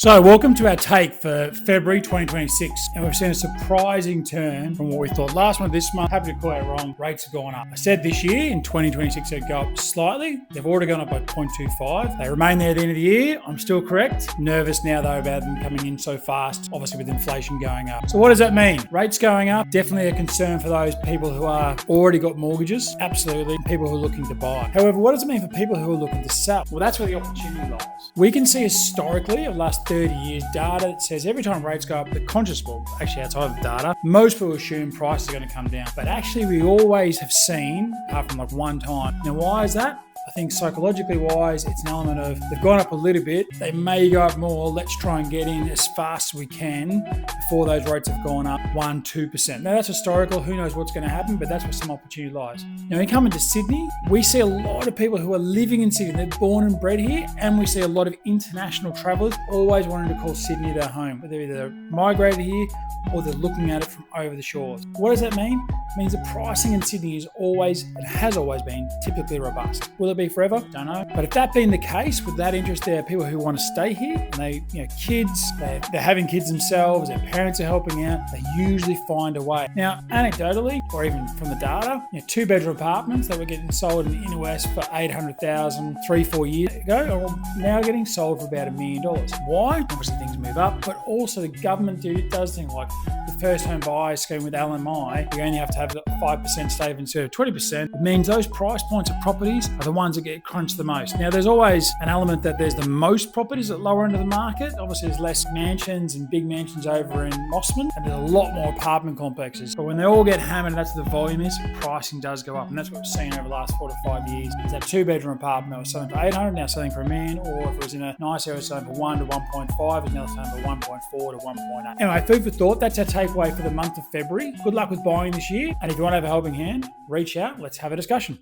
So welcome to our take for February 2026, and we've seen a surprising turn from what we thought last month. This month, happy to call it wrong, rates have gone up. I said this year in 2026 they'd go up slightly. They've already gone up by 0.25. They remain there at the end of the year. I'm still correct. Nervous now though about them coming in so fast, obviously with inflation going up. So what does that mean? Rates going up, definitely a concern for those people who are already got mortgages, absolutely. People who are looking to buy. However, what does it mean for people who are looking to sell? Well, that's where the opportunity lies. We can see historically of the last 30 years data that says every time rates go up, the conscious, well, actually outside of the data, most people assume prices are going to come down. But actually we always have seen, apart from like one time. Now why is that? I think psychologically wise, it's an element of they've gone up a little bit, they may go up more, let's try and get in as fast as we can before those rates have gone up 1-2%. Now that's historical, who knows what's going to happen, but that's where some opportunity lies. Now when you come into Sydney, we see a lot of people who are living in Sydney, they're born and bred here, and we see a lot of international travellers always wanting to call Sydney their home, whether they're migrated here or they're looking at it from over the shores. What does that mean? It means the pricing in Sydney is always, and has always been, typically robust. Will it be forever? Don't know. But if that being the case, with that interest, there are people who want to stay here, and they, kids, they're having kids themselves, their parents are helping out, they usually find a way. Now, anecdotally, or even from the data, 2-bedroom apartments that were getting sold in the inner west for $800,000 3-4 years ago are now getting sold for about $1 million. Why? Obviously things move up, but also the government does things like the first home buyer scheme with LMI, you only have to have 5% saved instead of 20%. It means those price points of properties are the ones that get crunched the most. Now, there's always an element that there's the most properties at lower end of the market. Obviously, there's less mansions and big mansions over in Mossman, and there's a lot more apartment complexes. But when they all get hammered, and that's what the volume is, pricing does go up. And that's what we've seen over the last 4 to 5 years. Is that 2-bedroom apartment that was selling for $800, now selling for $1 million, or if it was in a nice area, selling for 1 to 1.5, it's now selling for 1.4 to 1.8. Anyway, food for thought. That's our takeaway for the month of February. Good luck with buying this year. And if you want to have a helping hand, reach out. Let's have a discussion.